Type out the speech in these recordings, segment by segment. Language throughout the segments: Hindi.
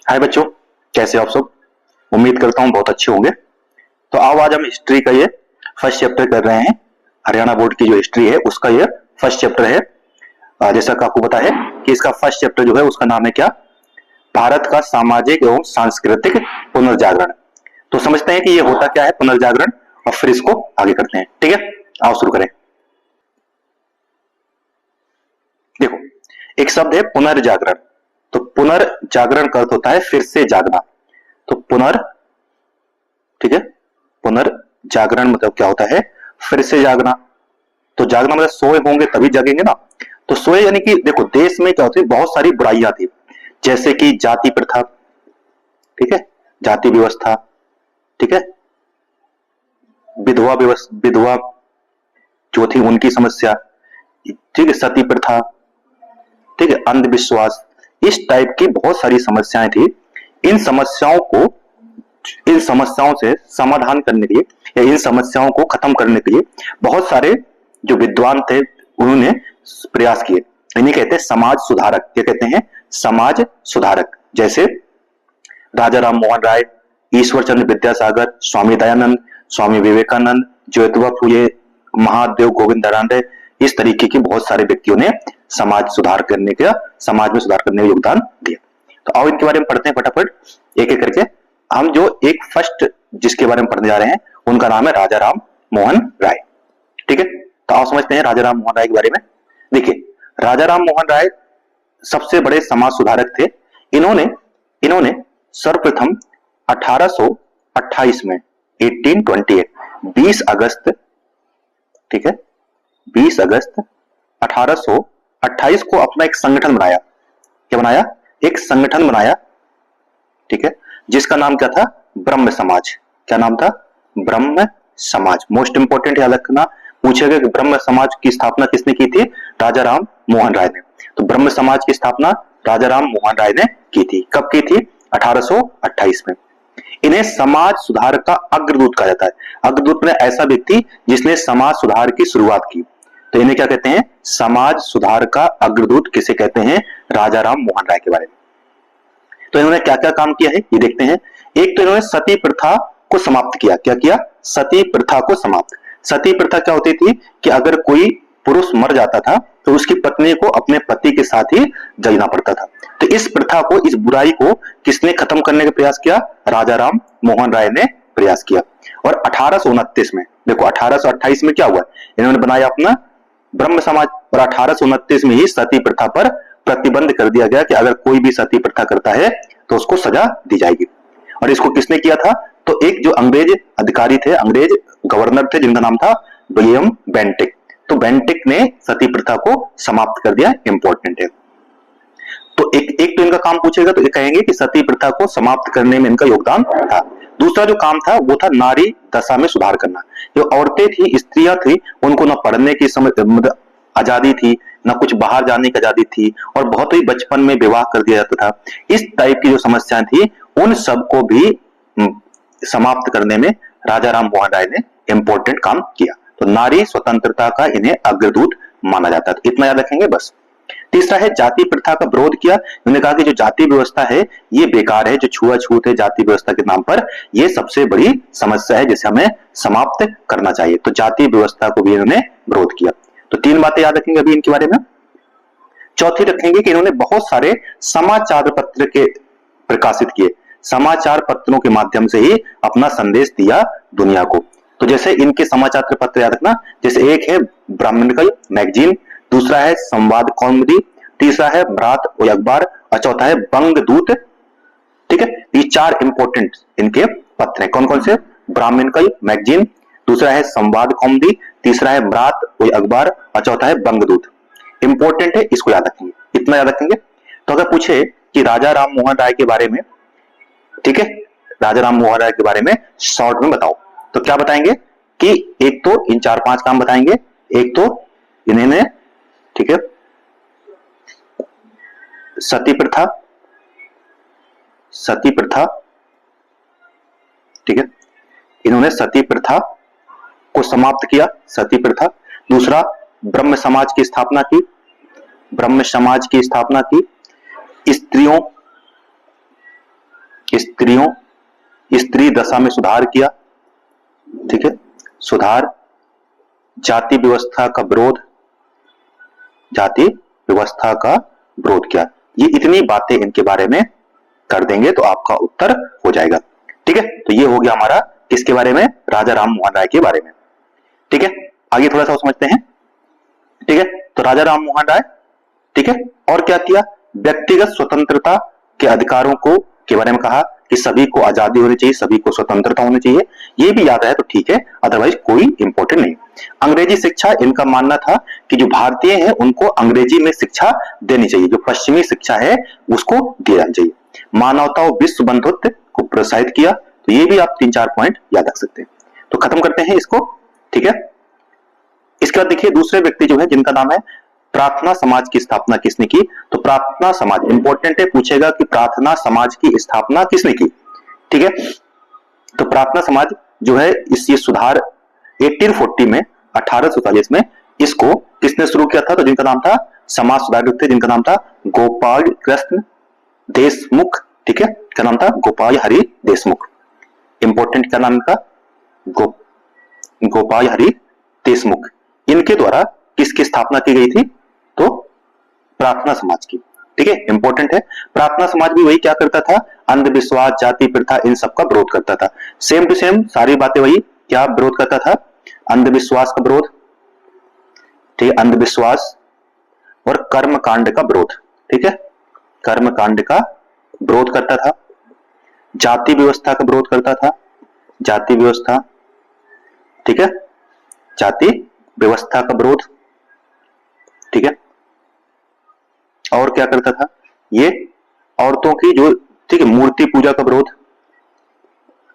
हाय बच्चों, कैसे हो आप सब। उम्मीद करता हूँ बहुत अच्छे होंगे। तो आओ आज हम हिस्ट्री का ये फर्स्ट चैप्टर कर रहे हैं। हरियाणा बोर्ड की जो हिस्ट्री है उसका ये फर्स्ट चैप्टर है। जैसा कि आपको पता है कि इसका फर्स्ट चैप्टर जो है उसका नाम है क्या, भारत का सामाजिक एवं सांस्कृतिक पुनर्जागरण। तो समझते हैं कि ये होता क्या है पुनर्जागरण, और फिर इसको आगे करते हैं। ठीक है, आओ शुरू करें। देखो, एक शब्द है पुनर्जागरण। तो पुनर्जागरण का अर्थ होता है फिर से जागना। तो ठीक है, पुनर्जागरण मतलब क्या होता है, फिर से जागना। तो जागना मतलब सोए होंगे तभी जागेंगे ना। तो सोए यानी कि देखो, देश में क्या होती है, बहुत सारी बुराइयां थी, जैसे कि जाति प्रथा, ठीक है, जाति व्यवस्था, ठीक है, विधवा जो थी उनकी समस्या, ठीक है, सती प्रथा, ठीक है, अंधविश्वास, इस टाइप की बहुत सारी समस्याएं थी। इन समस्याओं को, इन समस्याओं से समाधान करने के लिए या इन समस्याओं को खत्म करने के लिए बहुत सारे जो विद्वान थे उन्होंने प्रयास किए। इन्हें कहते हैं समाज सुधारक। क्या कहते हैं? समाज सुधारक। जैसे राजा राम मोहन राय, ईश्वर चंद्र विद्यासागर, स्वामी दयानंद, स्वामी विवेकानंद, ज्योतिबा फूले, महादेव गोविंद दरांडे, इस तरीके के बहुत सारे व्यक्तियों ने समाज सुधार करने का, समाज में सुधार करने में योगदान दिया। तो आओ इनके बारे में पढ़ते हैं फटाफट एक एक करके। हम जो एक फर्स्ट जिसके बारे में पढ़ने जा रहे हैं उनका नाम है राजा राम मोहन राय। ठीक है, तो आओ समझते हैं राजा राम मोहन राय के बारे में। देखिए, राजा राम मोहन राय सबसे बड़े समाज सुधारक थे। इन्होंने इन्होंने सर्वप्रथम 1828 में 1828 20 अगस्त, ठीक है, 20 अगस्त 1828 को अपना एक संगठन बनाया। क्या बनाया? एक संगठन बनाया, ठीक है, जिसका नाम क्या था? ब्रह्म समाज। क्या नाम था? ब्रह्म समाज। मोस्ट इंपोर्टेंट याद रखना, पूछेगा कि ब्रह्म समाज की स्थापना किसने की थी? राजा राम मोहन राय ने। तो ब्रह्म समाज की स्थापना राजा राम मोहन राय ने की थी। कब की थी? 1828 में। इन्हें समाज सुधार का अग्रदूत कहा जाता है। अग्रदूत में ऐसा व्यक्ति जिसने समाज सुधार की शुरुआत की। तो इन्हें क्या कहते हैं? समाज सुधार का अग्रदूत किसे कहते हैं? राजा राम मोहन राय के बारे में। तो इन्होंने क्या क्या काम किया है ये देखते हैं। एक तो इन्होंने सती प्रथा को समाप्त किया। क्या किया? सती प्रथा को समाप्त। सती प्रथा क्या होती थी कि अगर कोई पुरुष मर जाता था तो उसकी पत्नी को अपने पति के साथ ही जलना पड़ता था। तो इस प्रथा को, इस बुराई को किसने खत्म करने का प्रयास किया? राजा राम मोहन राय ने प्रयास किया। और 1829 में, देखो 1828 में क्या हुआ, इन्होंने बनाया अपना ब्रह्म समाज, और 1829 में ही सती प्रथा पर प्रतिबंध कर दिया गया कि अगर कोई भी सती प्रथा करता है तो उसको सजा दी जाएगी। और इसको किसने किया था? तो एक जो अंग्रेज अधिकारी थे, अंग्रेज गवर्नर थे, जिनका नाम था विलियम बेंटिक। तो बेंटिक ने सती प्रथा को समाप्त कर दिया। इंपॉर्टेंट है। तो एक तो इनका काम पूछेगा तो ये कहेंगे कि सती प्रथा को समाप्त करने में इनका योगदान था। दूसरा जो काम था वो था नारी दशा में सुधार करना। जो औरतें थी, स्त्रियां थी, उनको न पढ़ने की मतलब आजादी थी, ना कुछ बाहर जाने की आजादी थी, और बहुत ही बचपन में विवाह कर दिया जाता था। इस टाइप की जो समस्याएं थी उन सबको भी समाप्त करने में राजा राम मोहन राय ने इंपॉर्टेंट काम किया। तो नारी स्वतंत्रता का इन्हें अग्रदूत माना जाता था। इतना याद रखेंगे बस। तीसरा है जाति प्रथा का विरोध किया। उन्होंने कहा कि जो जाति व्यवस्था है ये बेकार है, जो छुआछूत है जाति व्यवस्था के नाम पर, ये सबसे बड़ी समस्या है जिसे हमें समाप्त करना चाहिए। तो जाति व्यवस्था को भी इन्होंने विरोध किया। तो तीन बातें याद रखेंगे अभी इनके बारे में। चौथी रखेंगे कि इन्होंने बहुत सारे समाचार पत्र के प्रकाशित किए। समाचार पत्रों के माध्यम से ही अपना संदेश दिया दुनिया को। तो जैसे इनके समाचार पत्र याद रखना, जैसे एक है ब्राह्मणिकल मैगजीन, दूसरा है संवाद कौमुदी, तीसरा है म्रात और अखबार, और चौथा है बंगदूत। ठीक है, ये चार इंपॉर्टेंट इनके पत्र हैं। कौन कौन से? ब्राह्मणिकल मैगजीन, दूसरा है संवाद कौमुदी, तीसरा है म्रात और अखबार, और चौथा है बंगदूत। इंपॉर्टेंट है, इसको याद रखेंगे। इतना याद रखेंगे। तो अगर पूछे कि राजा राम मोहन राय के बारे में, ठीक है, राजा राम मोहन राय के बारे में शॉर्ट में बताओ, तो क्या बताएंगे कि एक तो इन 4-5 काम बताएंगे। एक तो इन्होंने, ठीक है, सती प्रथा, सती प्रथा, ठीक है, इन्होंने सती प्रथा को समाप्त किया, सती प्रथा। दूसरा, ब्रह्म समाज की स्थापना की, ब्रह्म समाज की स्थापना की। स्त्रियों स्त्री दशा में सुधार किया, ठीक है, सुधार, जाति व्यवस्था का विरोध, जाति व्यवस्था का विरोध किया। ये इतनी बातें इनके बारे में कर देंगे तो आपका उत्तर हो जाएगा, ठीक है। तो ये हो गया हमारा किसके बारे में, राजा राम मोहन राय के बारे में, ठीक है। आगे थोड़ा सा समझते हैं, ठीक है। तो राजा राम मोहन राय, ठीक है, और क्या किया, व्यक्तिगत स्वतंत्रता के अधिकारों को के बारे में कहा कि सभी को आजादी होनी चाहिए, सभी को स्वतंत्रता होनी चाहिए। ये भी याद है तो ठीक है, अदरवाइज कोई इंपॉर्टेंट नहीं। अंग्रेजी शिक्षा, इनका मानना था कि जो भारतीय हैं उनको अंग्रेजी में शिक्षा देनी चाहिए, जो पश्चिमी शिक्षा है उसको दी जानी चाहिए। मानवता और विश्व बंधुत्व को प्रोत्साहित किया। तो ये भी आप 3-4 पॉइंट याद रख सकते हैं। तो खत्म करते हैं इसको, ठीक है। इसके बाद देखिए दूसरे व्यक्ति जो है जिनका नाम है प्रार्थना समाज की स्थापना किसने की। तो प्रार्थना समाज इंपॉर्टेंट है, पूछेगा कि प्रार्थना समाज की स्थापना किसने की, ठीक है। तो प्रार्थना समाज जो है इस ये सुधार 1840 में 1840 में इसको किसने शुरू किया था। तो जिनका नाम था समाज सुधारक थे, जिनका नाम था गोपाल कृष्ण देशमुख, ठीक है, क्या नाम था, गोपाल हरि देशमुख। इंपॉर्टेंट क्या नाम का, गोपाल हरि देशमुख। इनके द्वारा किसकी स्थापना की गई थी, तो प्रार्थना समाज की, ठीक है, इंपॉर्टेंट है। प्रार्थना समाज भी वही क्या करता था, अंधविश्वास, जाति प्रथा, इन सब का विरोध करता था। सेम टू सेम सारी बातें वही, क्या विरोध करता था, अंधविश्वास का विरोध, ठीक है, अंधविश्वास और कर्म कांड का विरोध, ठीक है, कर्म कांड का विरोध करता था। जाति व्यवस्था का विरोध करता था, जाति व्यवस्था, ठीक है, जाति व्यवस्था का विरोध, ठीक है। और क्या करता था, ये औरतों की जो, ठीक है, मूर्ति पूजा का विरोध,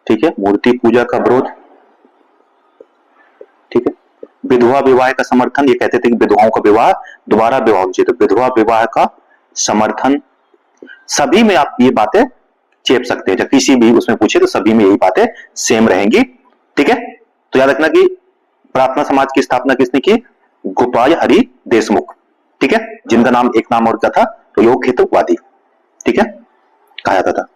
ठीक है, मूर्ति पूजा का विरोध, ठीक है। विधवा विवाह का समर्थन, ये कहते थे कि विधवाओं का विवाह दोबारा विवाह होना चाहिए, तो विधवा विवाह का समर्थन। सभी में आप ये बातें चेप सकते हैं, जब किसी भी उसमें पूछे तो सभी में यही बातें सेम रहेंगी, ठीक है। तो याद रखना कि प्रार्थना समाज की स्थापना किसने की, गोपाल हरि देशमुख, ठीक है, जिनका नाम एक नाम और क्या था, तो योग हितवादी, ठीक है, कहा जाता था।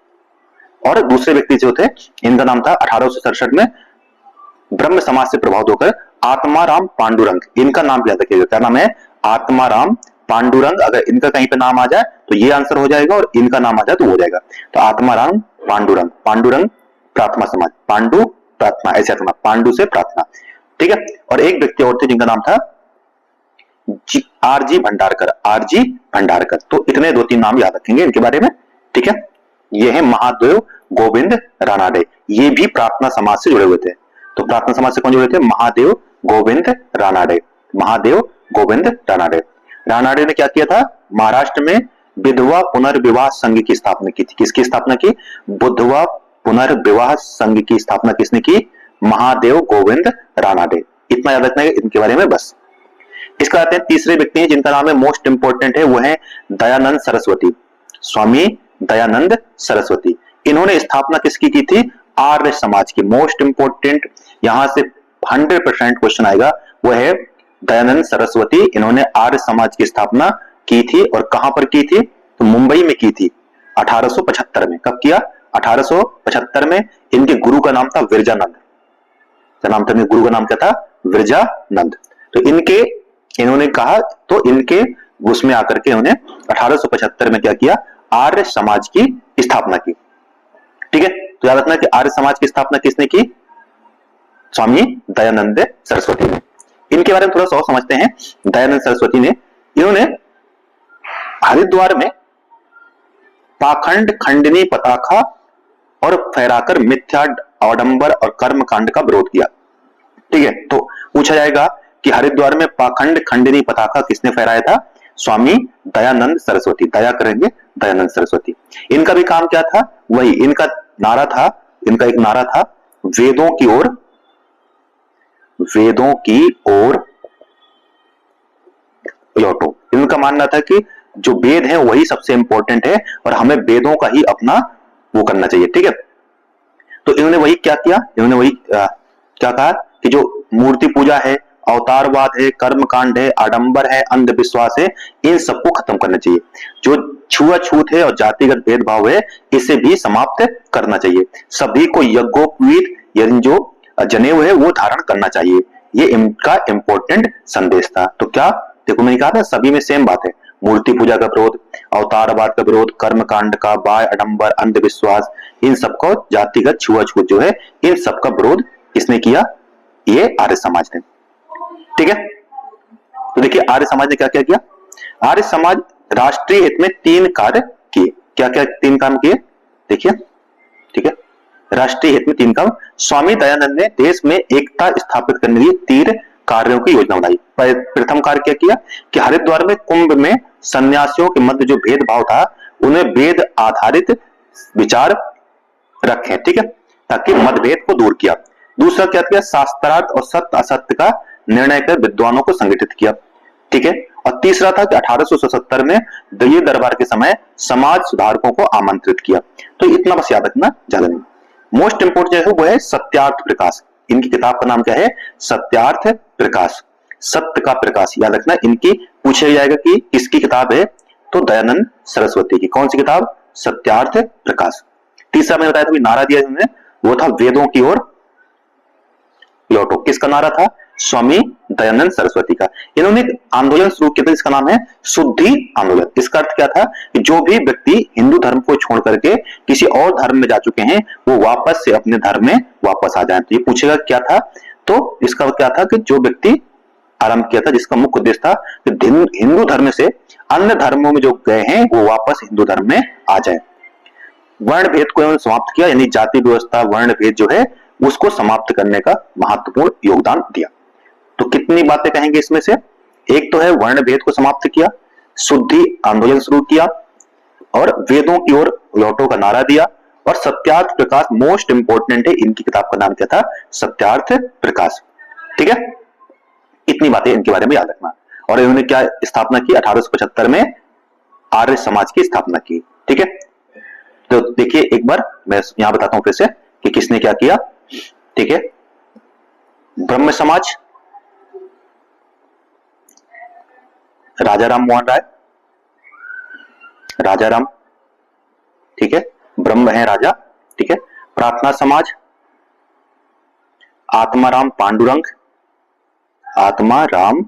और दूसरे व्यक्ति जो थे इनका नाम था 1867 में ब्रह्म समाज से प्रभावित होकर आत्माराम पांडुरंग, इनका नाम याद रखिएगा, क्या नाम है, आत्माराम पांडुरंग। अगर इनका कहीं पे नाम आ जाए तो ये आंसर हो जाएगा और इनका नाम आ जाए तो हो जाएगा। तो आत्माराम पांडुरंग, पांडुरंग प्रार्थना समाज, पांडु प्रार्थना, ऐसे रखना, पांडु से प्रार्थना, ठीक है। और एक व्यक्ति और थे जिनका नाम था आरजी भंडारकर, आरजी भंडारकर। तो इतने 2-3 नाम याद रखेंगे इनके बारे में, ठीक है। ये है महादेव गोविंद रानाडे, ये भी प्रार्थना समाज से जुड़े हुए थे। तो प्रार्थना समाज से कौन जुड़े थे, महादेव गोविंद रानाडे, महादेव गोविंद रानाडे। रानाडे ने क्या किया था, महाराष्ट्र में विधवा पुनर्विवाह संघ की स्थापना की थी। किसकी स्थापना की, विधवा पुनर्विवाह संघ की स्थापना किसने की, महादेव गोविंद रानाडे। इतना याद रखना है इनके बारे में बस। इसका आते हैं तीसरे व्यक्ति हैं जिनका नाम है मोस्ट इंपोर्टेंट है, वो है दयानंद सरस्वती, स्वामी दयानंद सरस्वती। इन्होंने स्थापना किसकी की थी, आर्य समाज की। मोस्ट इंपोर्टेंट यहां से 100% क्वेश्चन आएगा, वो है दयानंद सरस्वती। इन्होंने आर्य समाज की स्थापना की थी और कहां पर की थी, तो मुंबई में की थी 1875 में। कब किया, 1875 में। इनके गुरु का नाम था विरजानंद, क्या नाम था, गुरु का नाम क्या था, विरजानंद। तो इन्होंने कहा, तो इनके उसमें आकर के उन्होंने 1875 में क्या किया, आर्य समाज की स्थापना की, ठीक है। तो याद रखना कि आर्य समाज की स्थापना किसने की, स्वामी दयानंद सरस्वती ने। इनके बारे में थोड़ा सा और समझते हैं। दयानंद सरस्वती ने, इन्होंने हरिद्वार में पाखंड खंडनी पताका और फहराकर मिथ्या आडंबर और कर्म कांड का विरोध किया, ठीक है। तो पूछा जाएगा कि हरिद्वार में पाखंड खंडनी पताका किसने फहराया था, स्वामी दयानंद सरस्वती। दया करेंगे दयानंद सरस्वती। इनका भी काम क्या था, वही इनका नारा था, इनका एक नारा था, वेदों की ओर, वेदों की ओर लौटो। इनका मानना था कि जो वेद है वही सबसे इंपॉर्टेंट है और हमें वेदों का ही अपना वो करना चाहिए, ठीक है। तो इन्होंने वही क्या किया, इन्होंने वही क्या कहा कि जो मूर्ति पूजा है, अवतारवाद है, कर्मकांड है, आडंबर है, अंधविश्वास है, इन सबको खत्म करना चाहिए। जो छुआछूत है और जातिगत भेदभाव है, इसे भी समाप्त करना चाहिए। सभी को यज्ञोपवीत यानी जो जनेऊ है वो धारण करना चाहिए। ये इनका इंपॉर्टेंट संदेश था। तो क्या देखो, मैंने कहा था सभी में सेम बात है। मूर्ति पूजा का विरोध, अवतारवाद का विरोध, कर्मकांड का, बाह्य आडंबर, अंधविश्वास, इन सबको, जातिगत छुआछूत जो है, इन सबका विरोध किसने किया? ये आर्य समाज ने। ठीक है, तो देखिए आर्य समाज ने क्या क्या किया। आर्य समाज राष्ट्रीय हित में 3 कार्य किए। क्या क्या 3 काम किए? देखिए, ठीक है, राष्ट्रीय हित में 3 काम। स्वामी दयानंद ने देश में एकता स्थापित करने के लिए 3 कार्यों की योजना बनाई। प्रथम कार्य क्या किया कि हरिद्वार में कुंभ में सन्यासियों के मध्य जो भेदभाव था, उन्हें वेद आधारित विचार रखें, ठीक है, ताकि मतभेद को दूर किया। दूसरा क्या किया? शास्त्रार्थ और सत्य असत्य का निर्णय कर विद्वानों को संगठित किया, ठीक है। और तीसरा था कि 1877 में दिल्ली दरबार के समय समाज सुधारकों को आमंत्रित किया। तो इतना बस याद रखना, ज्यादा नहीं। मोस्ट इंपोर्टेंट जो है वो है सत्यार्थ प्रकाश। इनकी किताब का नाम क्या है? सत्यार्थ प्रकाश, सत्य का प्रकाश। याद रखना, इनकी पूछा जाएगा कि किसकी किताब है, तो दयानंद सरस्वती की। कौन सी किताब? सत्यार्थ प्रकाश। तीसरा मैंने बताया था नारा दिया इन्होंने, वो था वेदों की ओर लौटो। किसका नारा था? स्वामी दयानंद सरस्वती का। इन्होंने एक आंदोलन शुरू किया था जिसका नाम है शुद्धि आंदोलन। इसका अर्थ क्या था कि जो भी व्यक्ति हिंदू धर्म को छोड़ करके किसी और धर्म में जा चुके हैं, वो वापस से अपने धर्म में वापस आ जाए। तो ये पूछेगा क्या था, तो इसका क्या था कि जो व्यक्ति आरंभ किया था, जिसका मुख्य उद्देश्य था कि हिंदू धर्म से अन्य धर्मों में जो गए हैं वो वापस हिंदू धर्म में आ जाए। वर्ण भेद को इन्होंने समाप्त किया, यानी जाति व्यवस्था, वर्ण भेद जो है उसको समाप्त करने का महत्वपूर्ण योगदान दिया। तो कितनी बातें कहेंगे इसमें से? एक तो है वर्ण भेद को समाप्त किया, शुद्धि आंदोलन शुरू किया, और वेदों की ओर लौटो का नारा दिया, और सत्यार्थ प्रकाश मोस्ट इंपोर्टेंट है। इनकी किताब का नाम क्या था? सत्यार्थ प्रकाश, ठीक है। इतनी बातें इनके बारे में याद रखना। और इन्होंने क्या स्थापना की? 1875 में आर्य समाज की स्थापना की, ठीक है। तो देखिए एक बार मैं यहां बताता हूं फिर से कि किसने क्या किया, ठीक है। ब्रह्म समाज, राजा राम मोहन राय, राजा राम, ठीक है, ब्रह्म है राजा, ठीक है। प्रार्थना समाज, आत्माराम पांडुरंग, आत्माराम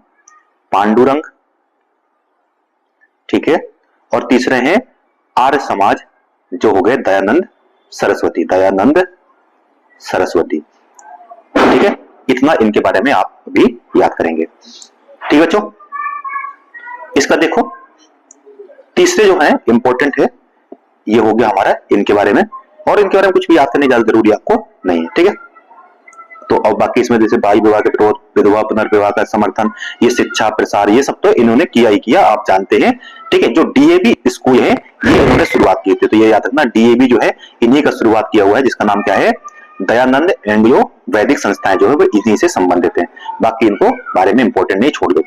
पांडुरंग, ठीक है। और तीसरे हैं आर्य समाज, जो हो गए दयानंद सरस्वती, दयानंद सरस्वती, ठीक है। इतना इनके बारे में आप भी याद करेंगे, ठीक है बच्चों। इसका देखो तीसरे जो है इंपॉर्टेंट है, ये हो गया हमारा इनके बारे में। और इनके बारे में कुछ भी याद करने की ज्यादा जरूरी आपको नहीं है, ठीक है। तो अब बाकी इसमें जैसे बाल विवाह के विरोध, विधवा पुनर्विवाह का समर्थन, ये शिक्षा प्रसार, ये सब तो इन्होंने किया ही किया, आप जानते हैं, ठीक है। जो डीएवी स्कूल है ये इन्होंने शुरुआत की थी, तो ये याद रखना डीएवी जो है इन्हीं का शुरुआत किया हुआ है, जिसका नाम क्या है? दयानंद एंग्लो वैदिक संस्थाएं जो है वो इन्हीं से संबंधित है। बाकी इनको बारे में इंपॉर्टेंट नहीं, छोड़ दो।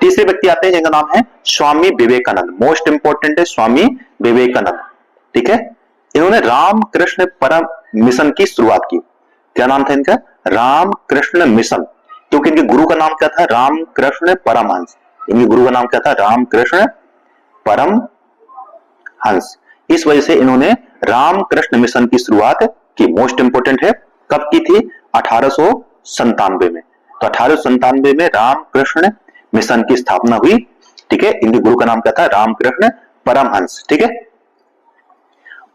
तीसरे व्यक्ति आते हैं जिनका नाम है स्वामी विवेकानंद। मोस्ट इंपॉर्टेंट है स्वामी विवेकानंद, ठीक है। इन्होंने रामकृष्ण परम मिशन की शुरुआत की। क्या नाम था इनका? रामकृष्ण मिशन, क्योंकि इनके गुरु का नाम क्या था? रामकृष्ण परमहंस। इनके गुरु का नाम क्या था? रामकृष्ण परमहंस। इस वजह से इन्होंने रामकृष्ण मिशन की शुरुआत की। मोस्ट इंपोर्टेंट है, कब की थी? 1897 में। तो 1897 में रामकृष्ण मिशन की स्थापना हुई, ठीक है। इनके गुरु का नाम क्या था? रामकृष्ण परमहंस, ठीक है।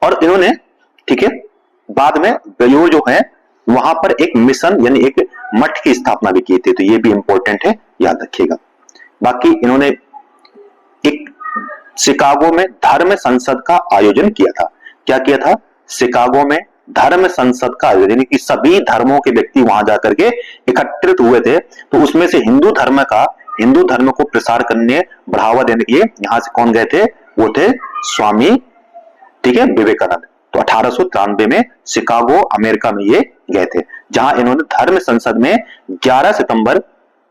और इन्होंने, ठीक है, बाद में बेलूर जो है वहां पर एक मिशन यानी एक मठ की स्थापना भी की थी, तो ये भी इंपॉर्टेंट है, याद रखिएगा। बाकी इन्होंने एक शिकागो में धर्म संसद का आयोजन किया था। क्या किया था? शिकागो में धर्म संसद का आयोजन, यानी कि सभी धर्मों के व्यक्ति वहां जाकर के एकत्रित हुए थे। तो उसमें से हिंदू धर्म को प्रसार करने, बढ़ावा देने के लिए यहां से कौन गए थे? वो थे स्वामी, ठीक है, विवेकानंद। तो 1893 में शिकागो अमेरिका में ये गए थे, जहां इन्होंने धर्म संसद में 11 सितंबर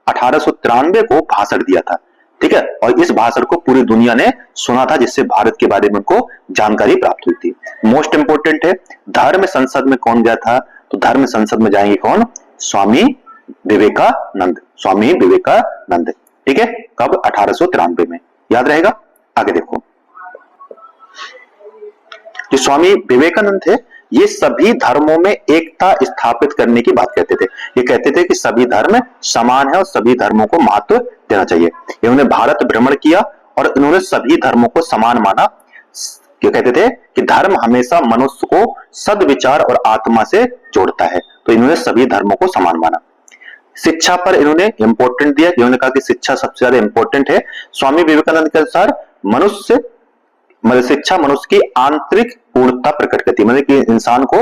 1893 को भाषण दिया था, ठीक है। और इस भाषण को पूरी दुनिया ने सुना था, जिससे भारत के बारे में उनको जानकारी प्राप्त हुई थी। मोस्ट इंपोर्टेंट है, धर्म संसद में कौन गया था? तो धर्म संसद में जाएंगे कौन? स्वामी विवेकानंद, स्वामी विवेकानंद, ठीक है। कब? 1893 में, याद रहेगा। आगे देखो, स्वामी विवेकानंद थे, ये सभी धर्मों में एकता स्थापित करने की बात कहते थे। ये कहते थे कि सभी धर्म समान है और सभी धर्मों को महत्व देना चाहिए। इन्होंने भारत भ्रमण किया और इन्होंने सभी धर्मों को समान माना। क्या कहते थे कि धर्म हमेशा मनुष्य को सद्विचार और आत्मा से जोड़ता है, तो इन्होंने सभी धर्मों को समान माना। शिक्षा पर इन्होंने इंपॉर्टेंट दिया, इन्होंने कहा कि शिक्षा सबसे ज्यादा इंपॉर्टेंट है। स्वामी विवेकानंद के अनुसार शिक्षा मनुष्य की आंतरिक पूर्णता प्रकट करती है, मतलब कि इंसान को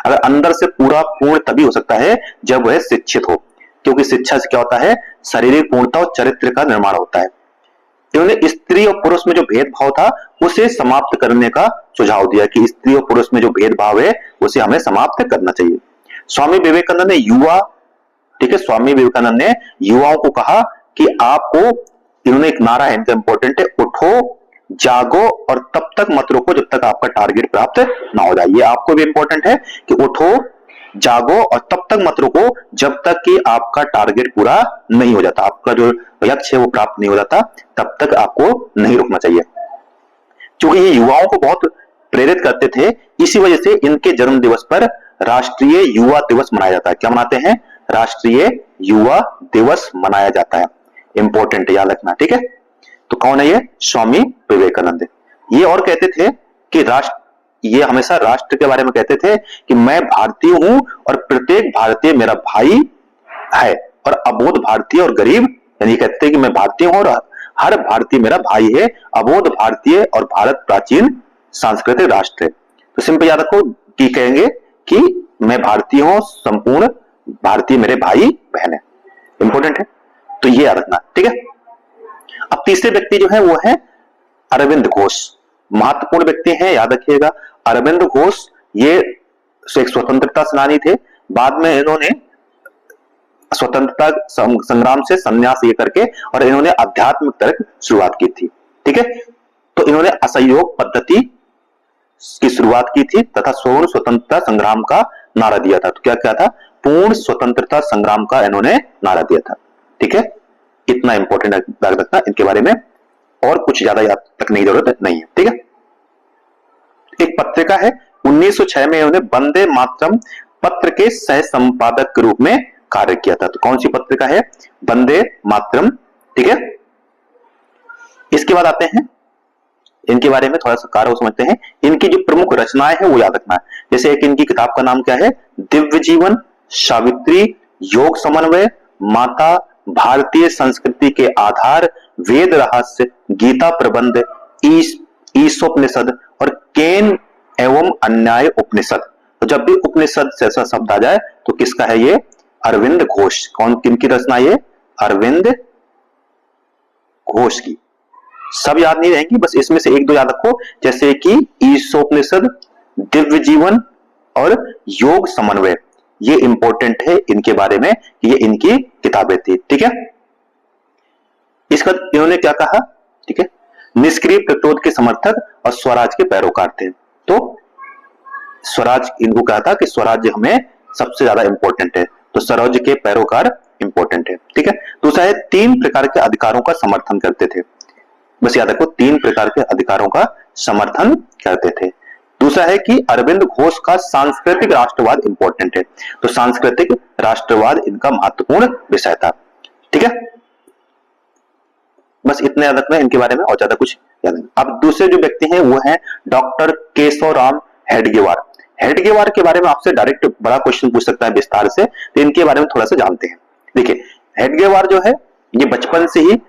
अगर अंदर से पूर्ण तभी हो सकता है जब वह शिक्षित हो, क्योंकि शिक्षा से क्या होता है, शारीरिक पूर्णता और चरित्र का निर्माण होता है। इन्होंने स्त्री और पुरुष में जो भेदभाव था उसे समाप्त करने का सुझाव दिया कि स्त्री और पुरुष में जो भेदभाव है उसे हमें समाप्त करना चाहिए। स्वामी विवेकानंद ने स्वामी विवेकानंद ने युवाओं को कहा कि आपको, इन्होंने एक नारा है इनका इंपॉर्टेंट है, उठो जागो और तब तक मत रुको जब तक आपका टारगेट प्राप्त ना हो जाए। ये आपको भी इंपॉर्टेंट है कि उठो जागो और तब तक मत रुको जब तक कि आपका टारगेट पूरा नहीं हो जाता, आपका जो लक्ष्य है वो प्राप्त नहीं हो जाता, तब तक आपको नहीं रुकना चाहिए। क्योंकि ये युवाओं को बहुत प्रेरित करते थे, इसी वजह से इनके जन्म दिवस पर राष्ट्रीय युवा दिवस मनाया जाता है। क्या मनाते हैं? राष्ट्रीय युवा दिवस मनाया जाता है। इंपॉर्टेंट याद रखना, ठीक है। तो कौन है ये? स्वामी विवेकानंद। ये और कहते थे कि ये हमेशा राष्ट्र के बारे में कहते थे कि मैं भारतीय हूं और प्रत्येक भारतीय मेरा भाई है, और अबोध भारतीय और गरीब, यानी कहते थे कि मैं भारतीय हूं और हर भारतीय मेरा भाई है, अबोध भारतीय और भारत प्राचीन सांस्कृतिक राष्ट्र है। तो सिंपल याद रखो कि कहेंगे कि मैं भारतीय हूं, संपूर्ण भारतीय मेरे भाई बहन है। इंपॉर्टेंट है, तो ये याद रखना, ठीक है। अब तीसरे व्यक्ति जो है वो है अरविंद घोष। महत्वपूर्ण व्यक्ति हैं, याद रखिएगा। अरविंद घोष ये एक स्वतंत्रता सेनानी थे, बाद में इन्होंने स्वतंत्रता संग्राम से संन्यास ये करके और इन्होंने आध्यात्मिक तर्क शुरुआत की थी, ठीक है। तो इन्होंने असहयोग पद्धति की शुरुआत की थी तथा पूर्ण स्वतंत्रता संग्राम का नारा दिया था। तो क्या क्या था? पूर्ण स्वतंत्रता संग्राम का इन्होंने नारा दिया था, ठीक है। इतना इंपॉर्टेंट याद रखना इनके बारे में, और कुछ ज्यादा याद रखने की जरूरत नहीं है, ठीक है। एक पत्रिका है 1906 में इन्होंने वंदे मातरम पत्र के सह संपादक के रूप में कार्य किया था। तो कौन सी पत्रिका है? वंदे मातरम, ठीक है। इसके बाद आते हैं इनके बारे में थोड़ा सा कार्य समझते हैं। इनकी जो प्रमुख रचनाएं हैं वो याद रखना है। जैसे एक इनकी किताब का नाम क्या है? दिव्य जीवन, सावित्री, योग समन्वय, माता, भारतीय संस्कृति के आधार, वेद रहस्य, गीता प्रबंध, ईशोपनिषद और केन एवं अन्याय उपनिषद। तो जब भी उपनिषद से ऐसा शब्द आ जाए तो किसका है ये? अरविंद घोष। किनकी रचना ये? अरविंद घोष की। सब याद नहीं रहेंगी, बस इसमें से एक दो याद रखो, जैसे कि ईशोपनिषद, दिव्य जीवन और योग समन्वय। ये इंपॉर्टेंट है इनके बारे में, ये इनकी किताबें थी, ठीक है। इसका इन्होंने क्या कहा? ठीक है, निष्क्रिय प्रतिरोध के समर्थक और स्वराज के पैरोकार थे। तो स्वराज, इनको कहा था कि स्वराज्य हमें सबसे ज्यादा इंपॉर्टेंट है, तो स्वराज्य के पैरोकार इंपॉर्टेंट है, ठीक है। दूसरा है 3 प्रकार के अधिकारों का समर्थन करते थे। बस याद रखो 3 प्रकार के अधिकारों का समर्थन करते थे। दूसरा है कि अरविंद घोष का सांस्कृतिक राष्ट्रवाद इंपॉर्टेंट है, तो सांस्कृतिक राष्ट्रवाद इनका महत्वपूर्ण विषय था, ठीक है। बस इतने याद रखना इनके बारे में, और ज्यादा कुछ याद नहीं। अब दूसरे जो व्यक्ति हैं वो हैं डॉक्टर केशवराम हेडगेवार। हेडगेवार के बारे में आपसे डायरेक्ट बड़ा क्वेश्चन पूछ सकता है विस्तार से, तो इनके बारे में थोड़ा सा जानते हैं। देखिए, हेडगेवार जो है ये बचपन से ही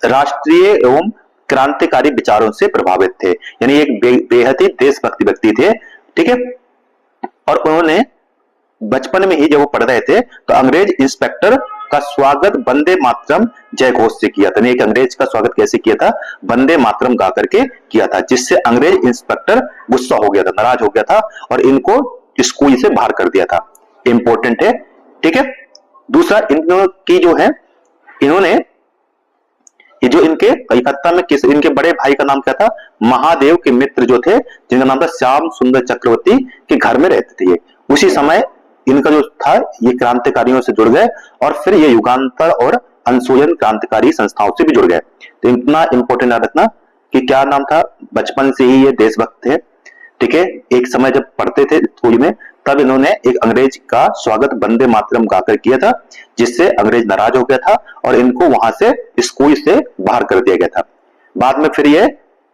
राष्ट्रीय एवं क्रांतिकारी विचारों से प्रभावित थे, यानी एक बेहद ही देशभक्ति व्यक्ति थे, ठीक है। और उन्होंने बचपन में ही जब वो पढ़ रहे थे तो अंग्रेज इंस्पेक्टर का स्वागत वंदे मातरम जय घोष से किया था। एक अंग्रेज का स्वागत कैसे किया था? वंदे मातरम गा करके किया था, जिससे अंग्रेज इंस्पेक्टर गुस्सा हो गया था, नाराज हो गया था और इनको स्कूल से बाहर कर दिया था। इंपॉर्टेंट है, ठीक है। दूसरा इनकी जो है, इन्होंने ये जो इनके कलकत्ता में इनके बड़े भाई का नाम क्या था? महादेव के मित्र जो थे, जिनका नाम था श्याम सुंदर चक्रवर्ती, के घर में रहते थे ये। उसी समय इनका जो था ये क्रांतिकारियों से जुड़ गए और फिर ये युगांतर और अंशोधन क्रांतिकारी संस्थाओं से भी जुड़ गए। तो इतना इंपॉर्टेंट याद रखना कि क्या नाम था? बचपन से ही ये देशभक्त थे, ठीक है, एक समय जब पढ़ते थे स्कूल में तब इन्होंने एक अंग्रेज का स्वागत वंदे मातरम गाकर किया था, जिससे अंग्रेज नाराज हो गया था और इनको वहां से स्कूल से बाहर कर दिया गया था। बाद में फिर ये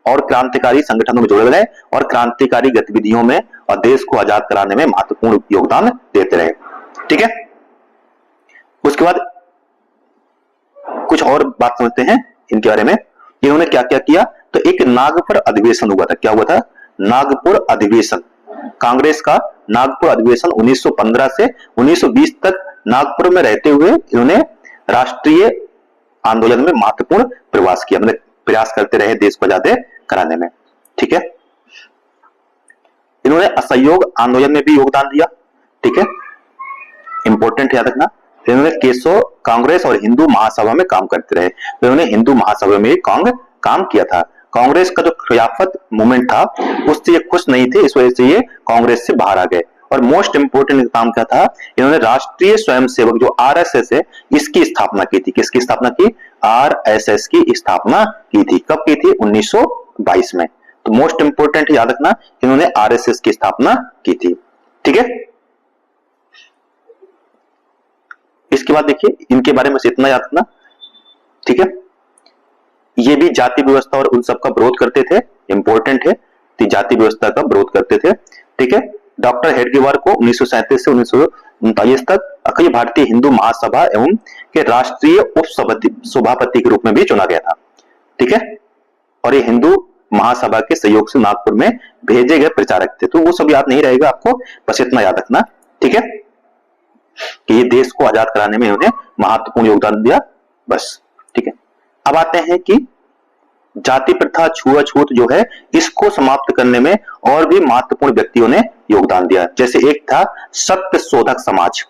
और क्रांतिकारी संगठनों में जुड़े रहे और क्रांतिकारी गतिविधियों में और देश को आजाद कराने में महत्वपूर्ण योगदान देते रहे। ठीक है, उसके बाद कुछ और बात समझते हैं इनके बारे में। इन्होंने क्या क्या किया, तो एक नागपुर अधिवेशन हुआ था। क्या हुआ था? नागपुर अधिवेशन। कांग्रेस का नागपुर अधिवेशन 1915 से 1920 तक नागपुर में रहते हुए इन्होंने राष्ट्रीय आंदोलन में महत्वपूर्ण प्रयास किया, मतलब प्रयास करते रहे देश को आजाद कराने में। ठीक है, इन्होंने असहयोग आंदोलन में भी योगदान दिया। ठीक है, इंपॉर्टेंट याद रखना। इन्होंने केशव कांग्रेस और हिंदू महासभा में काम करते रहे, तो इन्होंने हिंदू महासभा में काम किया था। कांग्रेस का जो खिलाफत मूवमेंट था उससे ये खुश नहीं थे, इस वजह से ये कांग्रेस से बाहर आ गए। और मोस्ट इंपोर्टेंट काम क्या था, इन्होंने राष्ट्रीय स्वयंसेवक जो आरएसएस है इसकी स्थापना की थी। किसकी स्थापना की? आरएसएस की स्थापना की थी। कब की थी? 1922 में। तो मोस्ट इंपोर्टेंट याद रखना, इन्होंने आरएसएस की स्थापना की थी। ठीक है, इसके बाद देखिए इनके बारे में इतना याद रखना। ठीक है, ये भी जाति व्यवस्था और उन सब का विरोध करते थे, इंपॉर्टेंट है, तो जाति व्यवस्था का विरोध करते थे। ठीक है, डॉक्टर हेडगेवार को 1937 से 1939 तक अखिल भारतीय हिंदू महासभा एवं के राष्ट्रीय उप सभापति के रूप में भी चुना गया था। ठीक है, और ये हिंदू महासभा के सहयोग से नागपुर में भेजे गए प्रचारक थे। तो वो सब याद नहीं रहेगा आपको, बस इतना याद रखना। ठीक है, कि ये देश को आजाद कराने में इन्होंने महत्वपूर्ण योगदान दिया, बस। ठीक है, अब आते हैं कि जाति प्रथा छुआछूत जो है इसको समाप्त करने में और भी महत्वपूर्ण व्यक्तियों ने योगदान दिया। जैसे एक था सत्य शोधक समाज,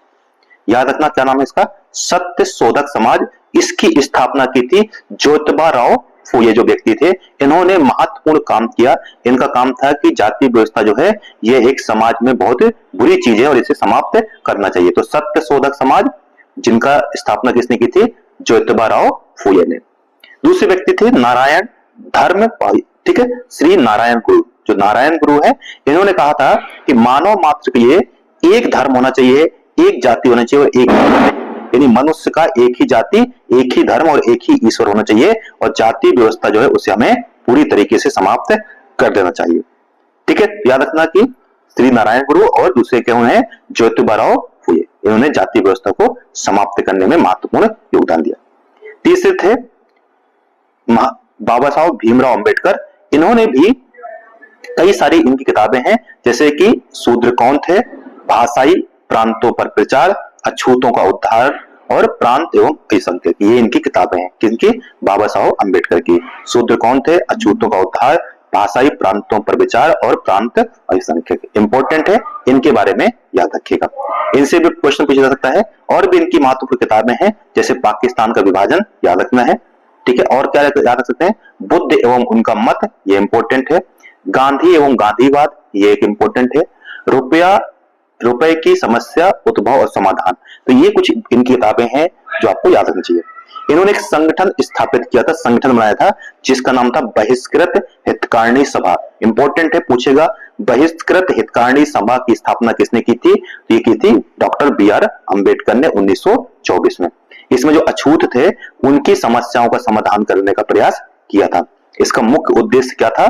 याद रखना क्या नाम है इसका? सत्य शोधक समाज। इसकी स्थापना की थी ज्योतिबा राव फूले जो व्यक्ति थे, इन्होंने महत्वपूर्ण काम किया। इनका काम था कि जाति व्यवस्था जो है ये एक समाज में बहुत बुरी चीज है और इसे समाप्त करना चाहिए। तो सत्य शोधक समाज जिनका स्थापना किसने की थी? ज्योतिबा राव फूले ने। दूसरे व्यक्ति थे नारायण धर्म, ठीक है, श्री नारायण गुरु। जो नारायण गुरु है इन्होंने कहा था कि मानव मात्र के लिए एक धर्म होना चाहिए, एक जाति होना चाहिए और एक यानी मनुष्य का एक ही जाति, एक ही धर्म और एक ही ईश्वर होना चाहिए और जाति व्यवस्था जो है उसे हमें पूरी तरीके से समाप्त कर देना चाहिए। ठीक है, याद रखना कि श्री नारायण गुरु और दूसरे क्या हैं? ज्योतिबा राव फूले। इन्होंने जाति व्यवस्था को समाप्त करने में महत्वपूर्ण योगदान दिया। तीसरे थे बाबा साहब भीमराव अंबेडकर। इन्होंने भी कई सारी इनकी किताबें हैं, जैसे कि शूद्र कौन थे, भाषाई प्रांतों पर प्रचार, अछूतों का उद्धार और प्रांत एवं अल्पसंख्यक, ये इनकी किताबें हैं। किनकी? बाबा साहब अंबेडकर की। शूद्र कौन थे, अछूतों का उद्धार, भाषाई प्रांतों पर विचार और प्रांत अल्पसंख्यक। इंपॉर्टेंट है, इनके बारे में याद रखिएगा, इनसे भी क्वेश्चन पूछा जा सकता है। और भी इनकी महत्वपूर्ण किताबें हैं, जैसे पाकिस्तान का विभाजन, याद रखना है। ठीक है, और क्या याद रख सकते हैं? बुद्ध एवं उनका मत, ये इंपॉर्टेंट है। गांधी एवं गांधीवाद, ये एक इंपॉर्टेंट है। रुपए की समस्या, उद्भव और समाधान, तो ये कुछ इनकी किताबें हैं जो आपको याद रखनी चाहिए। इन्होंने एक संगठन स्थापित किया था, संगठन बनाया था जिसका नाम था बहिष्कृत हितकारिणी सभा। इंपॉर्टेंट है, पूछेगा बहिष्कृत हितकारिणी सभा की स्थापना किसने की थी? ये की थी डॉक्टर बी.आर. अम्बेडकर ने 1924 में। इसमें जो अछूत थे उनकी समस्याओं का समाधान करने का प्रयास किया था। इसका मुख्य उद्देश्य क्या था?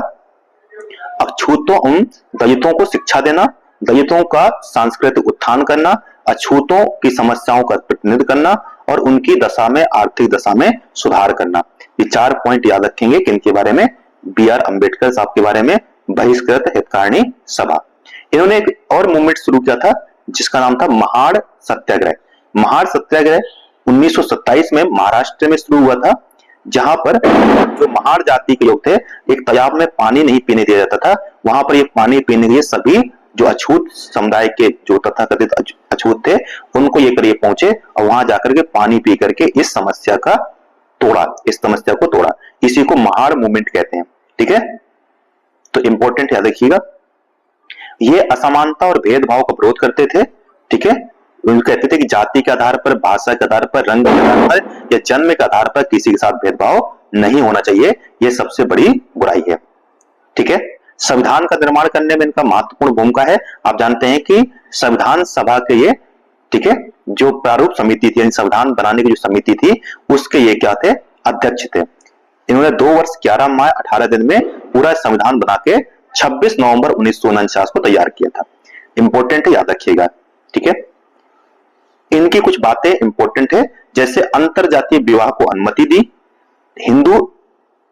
अछूतों दलितों को शिक्षा देना, दलितों का सांस्कृतिक उत्थान करना, अछूतों की समस्याओं का प्रतिनिधित्व करना और उनकी दशा में, आर्थिक दशा में सुधार करना। ये 4 पॉइंट याद रखेंगे किनके बारे में? बी.आर. अम्बेडकर साहब के बारे में, बहिष्कृत हितकारिणी सभा। इन्होंने एक और मूवमेंट शुरू किया था जिसका नाम था महाड़ सत्याग्रह। महाड़ सत्याग्रह 1927 में महाराष्ट्र में शुरू हुआ था, जहां पर जो महाड़ जाति के लोग थे, एक तालाब में पानी नहीं पीने दिया जाता था, वहां पर ये पानी पीने के लिए सभी जो अछूत समुदाय के जो तथाकथित अछूत थे उनको ये करिए पहुंचे और वहां जाकर के पानी पी करके इस समस्या को तोड़ा। इसी को महाड़ मूवमेंट कहते हैं। ठीक है, तो इंपॉर्टेंट याद रखिएगा, ये असमानता और भेदभाव का विरोध करते थे। ठीक है, उनको कहते थे कि जाति के आधार पर, भाषा के आधार पर, रंग के आधार पर या जन्म के आधार पर किसी के साथ भेदभाव नहीं होना चाहिए, यह सबसे बड़ी बुराई है। ठीक है, संविधान का निर्माण करने में इनका महत्वपूर्ण भूमिका है। आप जानते हैं कि संविधान सभा के ये, ठीक है, जो प्रारूप समिति थी, संविधान बनाने की जो समिति थी, उसके ये क्या थे, अध्यक्ष थे। इन्होंने 2 वर्ष 11 माह 18 दिन में पूरा संविधान बना के 26 नवंबर 1949 को तैयार किया था। इंपॉर्टेंट है, याद रखिएगा, ठीक है। इनकी कुछ बातें इंपॉर्टेंट है, जैसे अंतरजातीय विवाह को अनुमति दी, हिंदू,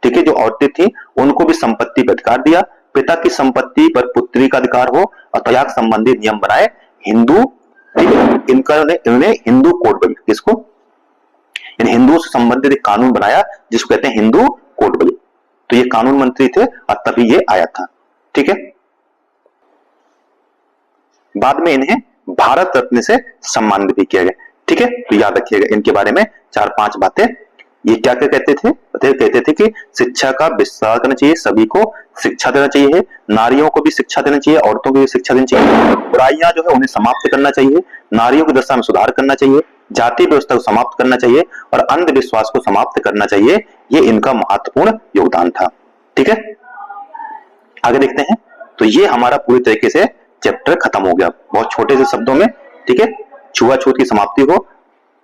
ठीक है, जो औरतें थी उनको भी संपत्ति का अधिकार दिया, पिता की संपत्ति पर पुत्री का अधिकार हो, और तलाक संबंधी नियम बनाए। हिंदू, इन्होंने हिंदू कोड बल, किसको, हिंदू से संबंधित एक कानून बनाया जिसको कहते हैं हिंदू कोड बल। तो ये कानून मंत्री थे और तभी ये आया था, ठीक है। बाद में इन्हें भारत रत्न से सम्मानित भी किया गया, ठीक है। तो याद रखिएगा इनके बारे में 4-5 बातें। ये क्या क्या कहते थे, कहते थे कि शिक्षा का विस्तार करना चाहिए, सभी को शिक्षा देना चाहिए, नारियों को भी शिक्षा देना चाहिए, औरतों को भी शिक्षा देनी चाहिए, बुराइयां जो है उन्हें समाप्त करना चाहिए, नारियों की दशा में सुधार करना चाहिए, जाति व्यवस्था को समाप्त करना चाहिए और अंधविश्वास को समाप्त करना चाहिए। ये इनका महत्वपूर्ण योगदान था, ठीक है। आगे देखते हैं। तो ये हमारा पूरी तरीके से चैप्टर खत्म हो गया, बहुत छोटे से शब्दों में, ठीक है। छुआछूत की समाप्ति हो,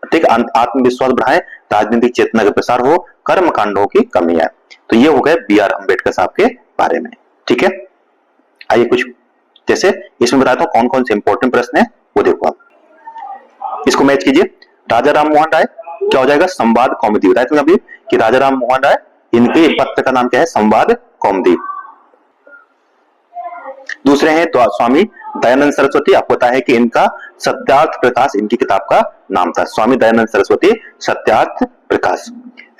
ठीक, आत्मविश्वास बढ़ाए, राजनीतिक चेतना का प्रसार हो, कर्म कांडों की कमी है। तो ये हो गए B.R. अम्बेडकर साहब के बारे में, ठीक है। आइए कुछ, जैसे इसमें बताता हूं कौन कौन से इंपॉर्टेंट प्रश्न है, वो देखो आप, इसको मैच कीजिए। राजा राम मोहन राय क्या हो जाएगा, संवाद कौमुदी। बताया तुमने अभी कि राजा राम मोहन राय, इनके पत्र का नाम क्या है, संवाद कौमुदी। दूसरे हैं तो स्वामी दयानंद सरस्वती। आपको पता है कि इनका सत्यार्थ प्रकाश इनकी किताब का नाम था, स्वामी दयानंद सरस्वती सत्यार्थ प्रकाश।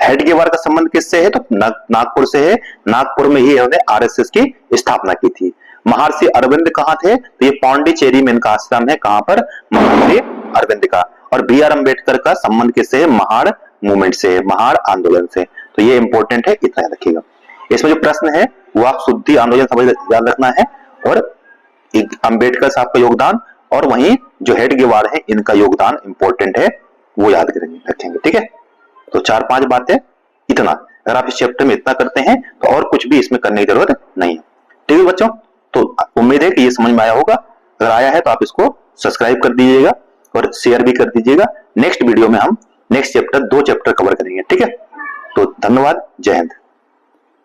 हेडगेवार का संबंध किससे है, तो नागपुर से है। नागपुर में ही इन्होंने आरएसएस की स्थापना की थी। महर्षि अरविंद कहाँ थे, तो ये पौंडीचेरी में इनका आश्रम है, कहां पर, महर्षि अरविंद का। और B.R. अम्बेडकर का संबंध किससे है, महाड़ मूवमेंट से, महाड़ आंदोलन से। तो ये इंपॉर्टेंट है, इतना याद रखिएगा। इसमें जो प्रश्न है वो आप शुद्धि आंदोलन समझ याद रखना है, और अंबेडकर साहब का योगदान, और वहीं जो हेडगेवार है इनका योगदान इंपॉर्टेंट है, वो याद रखेंगे, ठीक है। तो 4-5 बातें, इतना अगर आप इस चैप्टर में इतना करते हैं तो और कुछ भी इसमें करने की जरूरत नहीं है, ठीक है बच्चों। तो उम्मीद है कि ये समझ में आया होगा। अगर आया है तो आप इसको सब्सक्राइब कर दीजिएगा और शेयर भी कर दीजिएगा। नेक्स्ट वीडियो में हम नेक्स्ट चैप्टर 2 चैप्टर कवर करेंगे, ठीक है। तो धन्यवाद, जय हिंद।